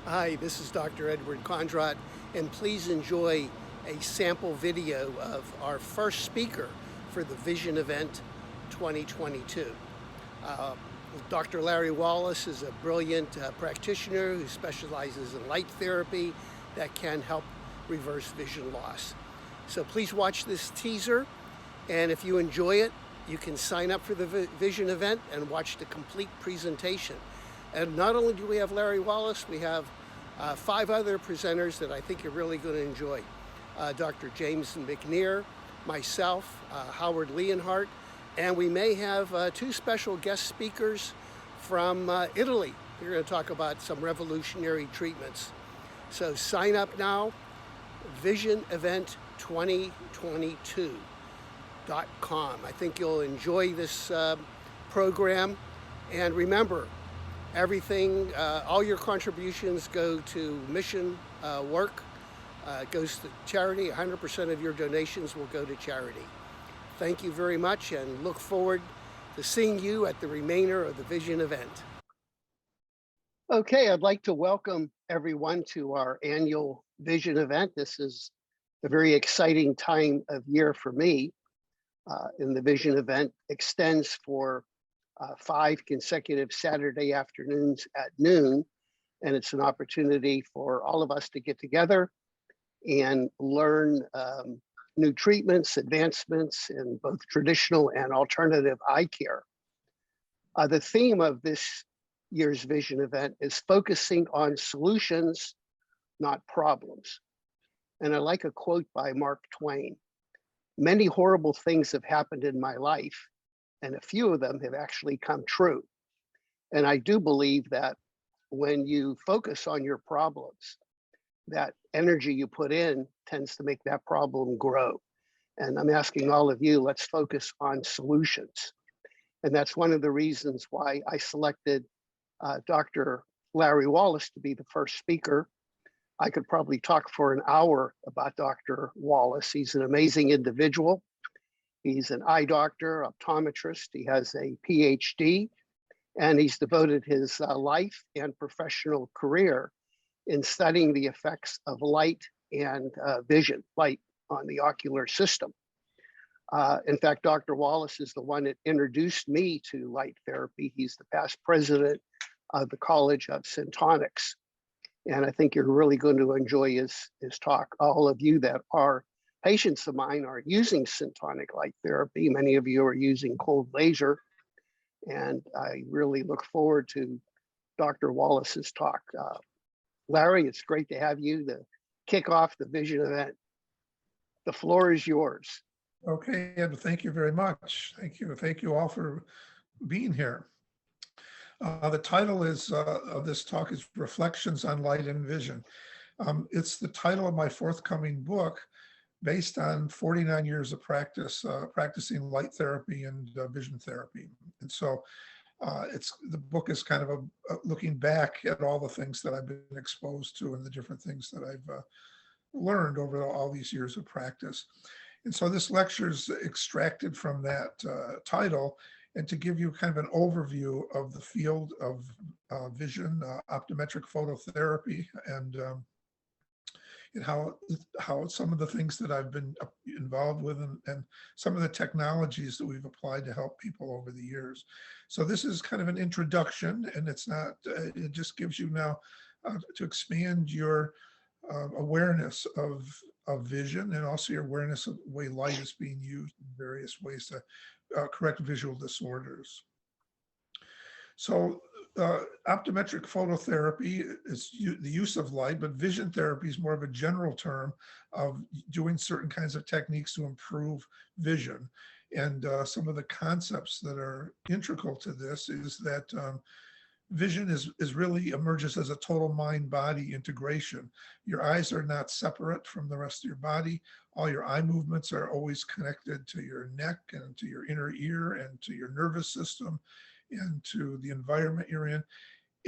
Hi, this is Dr. Edward Kondrot, and please enjoy a sample video of our first speaker for the Vision Event 2022. Uh, Dr. Larry Wallace is a brilliant practitioner who specializes in light therapy that can help reverse vision loss. So please watch this teaser, and if you enjoy it, you can sign up for the Vision Event and watch the complete presentation. And not only do we have Larry Wallace, we have 5 other presenters that I think you're really going to enjoy. Dr. James McNear, myself, Howard Leonhardt, and we may have 2 special guest speakers from Italy. We're going to talk about some revolutionary treatments. So sign up now, visionevent2022.com. I think you'll enjoy this program. And remember, everything, all your contributions go to mission work, goes to charity. 100% of your donations will go to charity. Thank you very much, and look forward to seeing you at the remainder of the Vision Event. Okay, I'd like to welcome everyone to our annual Vision Event. This is a very exciting time of year for me. And the Vision Event extends for 5 consecutive Saturday afternoons at noon. And it's an opportunity for all of us to get together and learn new treatments, advancements in both traditional and alternative eye care. The theme of this year's Vision Event is focusing on solutions, not problems. And I like a quote by Mark Twain. Many horrible things have happened in my life, and a few of them have actually come true. And I do believe that when you focus on your problems, that energy you put in tends to make that problem grow. And I'm asking all of you, let's focus on solutions. And that's one of the reasons why I selected Dr. Larry Wallace to be the first speaker. I could probably talk for an hour about Dr. Wallace. He's an amazing individual. He's an eye doctor, optometrist. He has a PhD, and he's devoted his life and professional career in studying the effects of light and vision, light on the ocular system. In fact, Dr. Wallace is the one that introduced me to light therapy. He's the past president of the College of Syntonics. And I think you're really going to enjoy his talk. All of you that are patients of mine are using Syntonic light therapy. Many of you are using cold laser. And I really look forward to Dr. Wallace's talk. Larry, it's great to have you to kick off the Vision Event. The floor is yours. Okay, Ed, thank you very much. Thank you. Thank you all for being here. The title of this talk is Reflections on Light and Vision. It's the title of my forthcoming book based on 49 years of practice, practicing light therapy and vision therapy. And so the book is kind of looking back at all the things that I've been exposed to and the different things that I've learned over all these years of practice. And so this lecture is extracted from that title, and to give you kind of an overview of the field of vision, optometric phototherapy, and how some of the things that I've been involved with and some of the technologies that we've applied to help people over the years. So this is kind of an introduction, and it's not, it just gives you now to expand your awareness of vision, and also your awareness of the way light is being used in various ways to correct visual disorders. So optometric phototherapy is the use of light, but vision therapy is more of a general term of doing certain kinds of techniques to improve vision. And some of the concepts that are integral to this is that vision is really emerges as a total mind-body integration. Your eyes are not separate from the rest of your body. All your eye movements are always connected to your neck and to your inner ear and to your nervous system and to the environment you're in,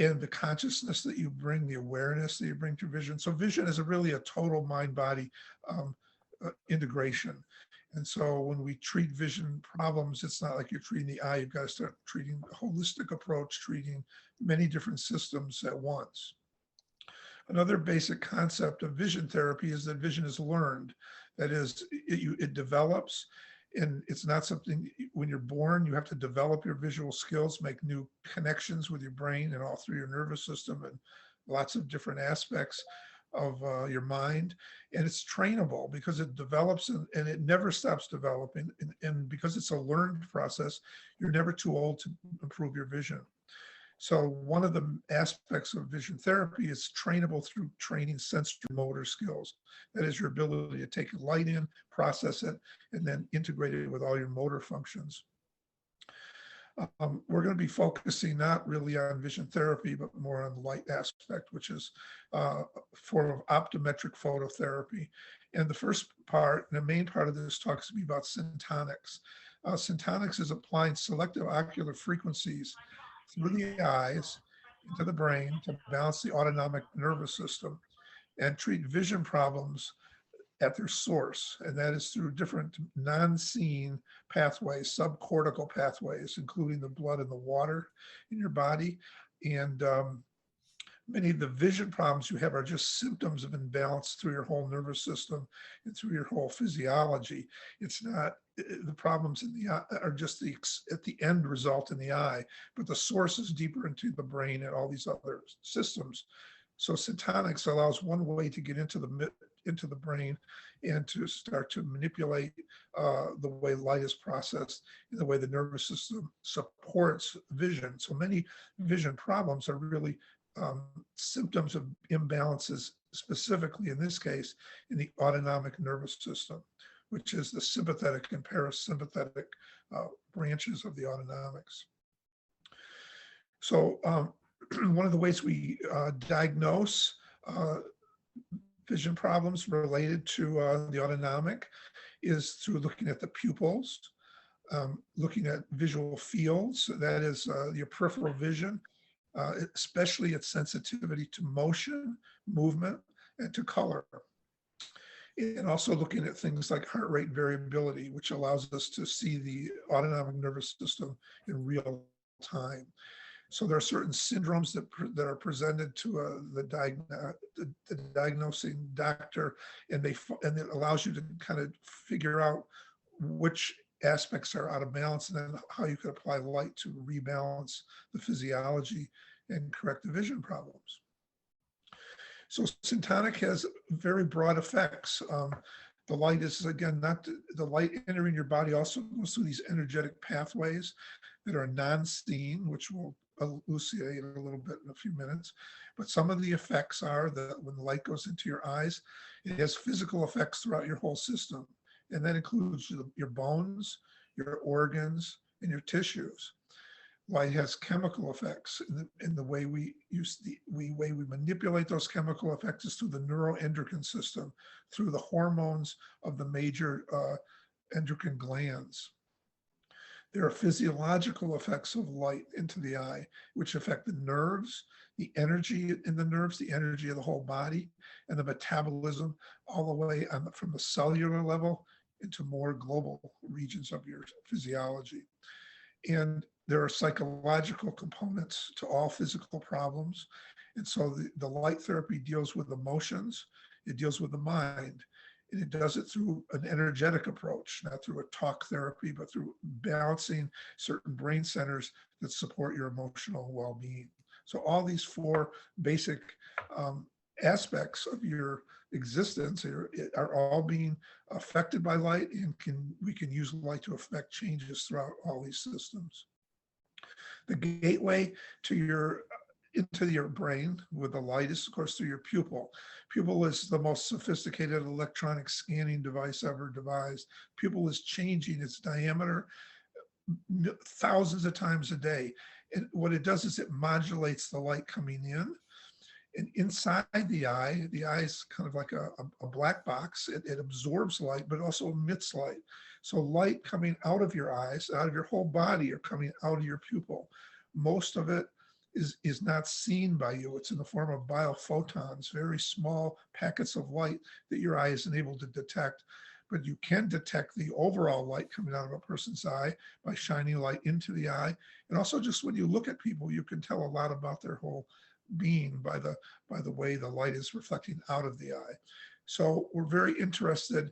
and the consciousness that you bring, the awareness that you bring to vision. So vision is really a total mind-body integration. And so when we treat vision problems, it's not like you're treating the eye. You've got to start treating a holistic approach, treating many different systems at once. Another basic concept of vision therapy is that vision is learned. That is, it develops, and it's not something when you're born, you have to develop your visual skills, make new connections with your brain and all through your nervous system and lots of different aspects of your mind. And it's trainable because it develops and it never stops developing. And because it's a learned process, you're never too old to improve your vision. So one of the aspects of vision therapy is trainable through training sensory motor skills. That is your ability to take light in, process it, and then integrate it with all your motor functions. We're going to be focusing not really on vision therapy, but more on the light aspect, which is a form of optometric phototherapy. And the first part, the main part of this talk is going to be about Syntonics. Syntonics is applying selective ocular frequencies through the eyes into the brain to balance the autonomic nervous system and treat vision problems at their source, and that is through different non-seen pathways, subcortical pathways, including the blood and the water in your body. And many of the vision problems you have are just symptoms of imbalance through your whole nervous system and through your whole physiology. It's not the problems in the eye are just at the end result in the eye, but the source is deeper into the brain and all these other systems. So Syntonics allows one way to get into the brain and to start to manipulate the way light is processed and the way the nervous system supports vision. So many vision problems are really symptoms of imbalances, specifically in this case, in the autonomic nervous system, which is the sympathetic and parasympathetic branches of the autonomics. So one of the ways we diagnose vision problems related to the autonomic is through looking at the pupils, looking at visual fields, that is your peripheral vision, especially its sensitivity to motion, movement, and to color. And also looking at things like heart rate variability, which allows us to see the autonomic nervous system in real time. So there are certain syndromes that are presented to the diagnosing doctor, and it allows you to kind of figure out which aspects are out of balance and then how you could apply light to rebalance the physiology and correct the vision problems. So Syntonic has very broad effects. The light is, again, not the light entering your body also goes through these energetic pathways that are non-seen, which we'll elucidate a little bit in a few minutes. But some of the effects are that when the light goes into your eyes, it has physical effects throughout your whole system. And that includes your bones, your organs, and your tissues. Light has chemical effects, and the way we manipulate those chemical effects is through the neuroendocrine system, through the hormones of the major endocrine glands. There are physiological effects of light into the eye, which affect the nerves, the energy in the nerves, the energy of the whole body, and the metabolism all the way from the cellular level into more global regions of your physiology. And there are psychological components to all physical problems. And so the light therapy deals with emotions, it deals with the mind, and it does it through an energetic approach, not through a talk therapy, but through balancing certain brain centers that support your emotional well-being. So all these four basic aspects of your existence are all being affected by light, and we can use light to affect changes throughout all these systems. The gateway to into your brain with the light is, of course, through your pupil. Pupil is the most sophisticated electronic scanning device ever devised. Pupil is changing its diameter thousands of times a day. And what it does is it modulates the light coming in. And inside the eye is kind of like a black box. It absorbs light, but also emits light. So light coming out of your eyes, out of your whole body, are coming out of your pupil. Most of it is not seen by you. It's in the form of biophotons, very small packets of light that your eye isn't able to detect. But you can detect the overall light coming out of a person's eye by shining light into the eye. And also just when you look at people, you can tell a lot about their whole being by the way the light is reflecting out of the eye. So we're very interested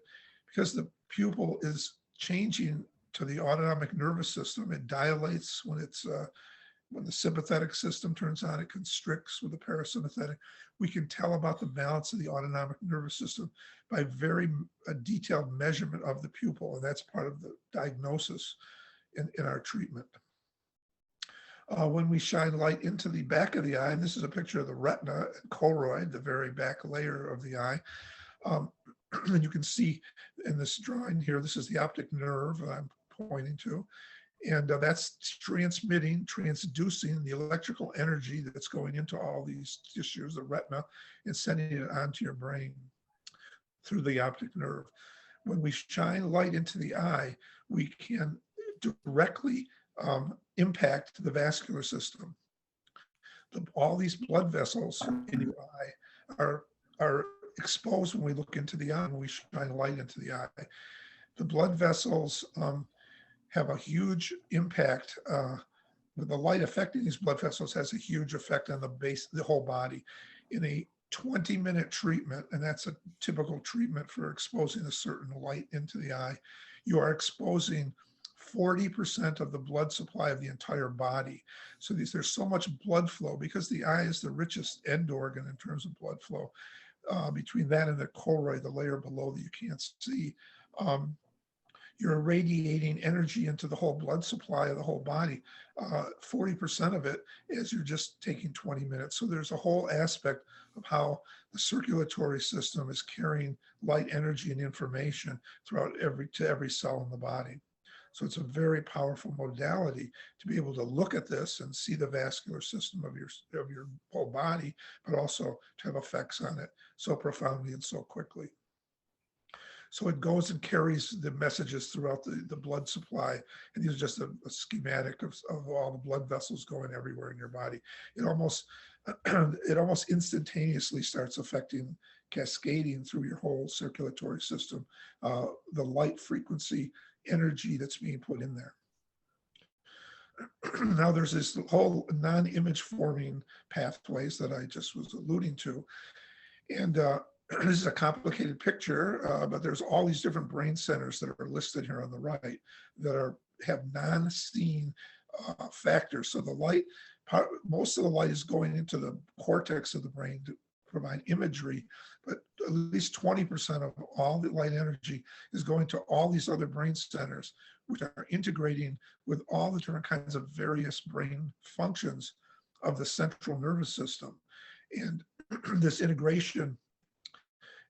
because the pupil is changing to the autonomic nervous system. It dilates when the sympathetic system turns on, it constricts with the parasympathetic. We can tell about the balance of the autonomic nervous system by very detailed measurement of the pupil, and that's part of the diagnosis in our treatment. When we shine light into the back of the eye, and this is a picture of the retina and choroid, the very back layer of the eye, and you can see in this drawing here, this is the optic nerve I'm pointing to. And that's transducing the electrical energy that's going into all these tissues, the retina, and sending it onto your brain through the optic nerve. When we shine light into the eye, we can directly impact the vascular system. All these blood vessels in your eye are exposed when we look into the eye, when we shine light into the eye. The blood vessels have a huge impact. The light affecting these blood vessels has a huge effect on the whole body. In a 20-minute treatment, and that's a typical treatment for exposing a certain light into the eye, you are exposing 40% of the blood supply of the entire body. So there's so much blood flow because the eye is the richest end organ in terms of blood flow. Between that and the choroid, the layer below that you can't see, you're irradiating energy into the whole blood supply of the whole body, 40% of it as you're just taking 20 minutes. So there's a whole aspect of how the circulatory system is carrying light energy and information throughout every cell in the body. So it's a very powerful modality to be able to look at this and see the vascular system of your whole body, but also to have effects on it so profoundly and so quickly. So it goes and carries the messages throughout the blood supply. And these are just a schematic of all the blood vessels going everywhere in your body. It almost instantaneously starts affecting, cascading through your whole circulatory system, the light frequency energy that's being put in there. Now there's this whole non-image forming pathways that I just was alluding to. And this is a complicated picture, but there's all these different brain centers that are listed here on the right that have non-seen factors. So the light, most of the light is going into the cortex of the brain to provide imagery, but at least 20% of all the light energy is going to all these other brain centers, which are integrating with all the different kinds of various brain functions of the central nervous system. And this integration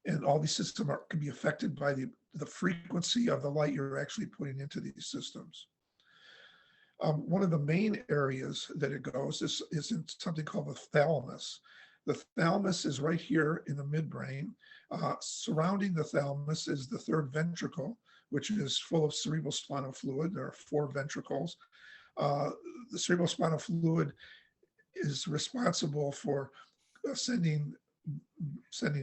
and all these systems can be affected by the frequency of the light you're actually putting into these systems. One of the main areas that it goes is in something called the thalamus. The thalamus is right here in the midbrain. Surrounding the thalamus is the third ventricle, which is full of cerebrospinal fluid. There are 4 ventricles. The cerebrospinal fluid is responsible for sending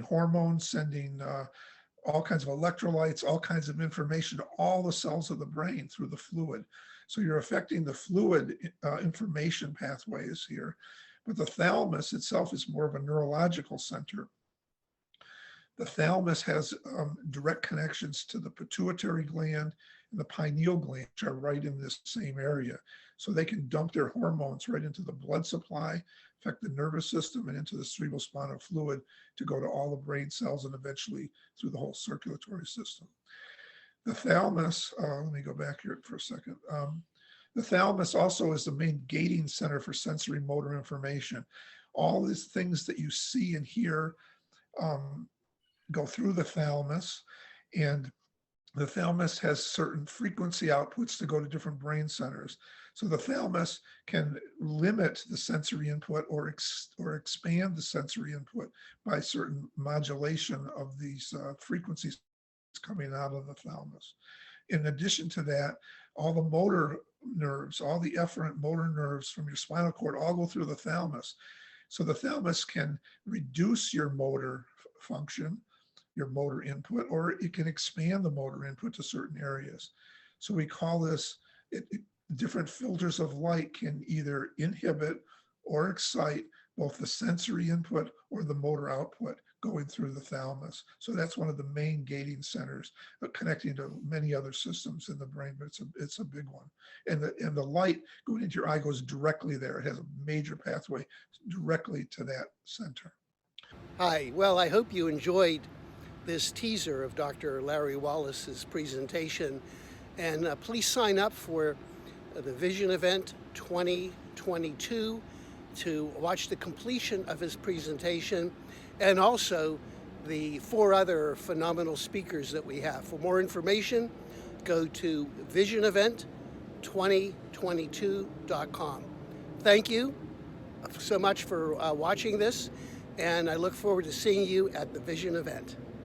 hormones, sending all kinds of electrolytes, all kinds of information to all the cells of the brain through the fluid. So you're affecting the fluid information pathways here. But the thalamus itself is more of a neurological center. The thalamus has direct connections to the pituitary gland and the pineal gland, which are right in this same area. So they can dump their hormones right into the blood supply, affect the nervous system, and into the cerebrospinal fluid to go to all the brain cells and eventually through the whole circulatory system. The thalamus, let me go back here for a second. The thalamus also is the main gating center for sensory motor information. All these things that you see and hear go through the thalamus, and the thalamus has certain frequency outputs to go to different brain centers. So the thalamus can limit the sensory input or expand the sensory input by certain modulation of these frequencies coming out of the thalamus. In addition to that, all the motor nerves, all the efferent motor nerves from your spinal cord all go through the thalamus. So the thalamus can reduce your motor function, your motor input, or it can expand the motor input to certain areas. So we call this, different filters of light can either inhibit or excite both the sensory input or the motor output going through the thalamus. So that's one of the main gating centers, connecting to many other systems in the brain, but it's a big one. And the light going into your eye goes directly there. It has a major pathway directly to that center. Hi, well, I hope you enjoyed this teaser of Dr. Larry Wallace's presentation. And please sign up for the Vision Event 2022 to watch the completion of his presentation, and also the 4 other phenomenal speakers that we have. For more information, go to visionevent2022.com. Thank you so much for watching this, and I look forward to seeing you at the Vision Event.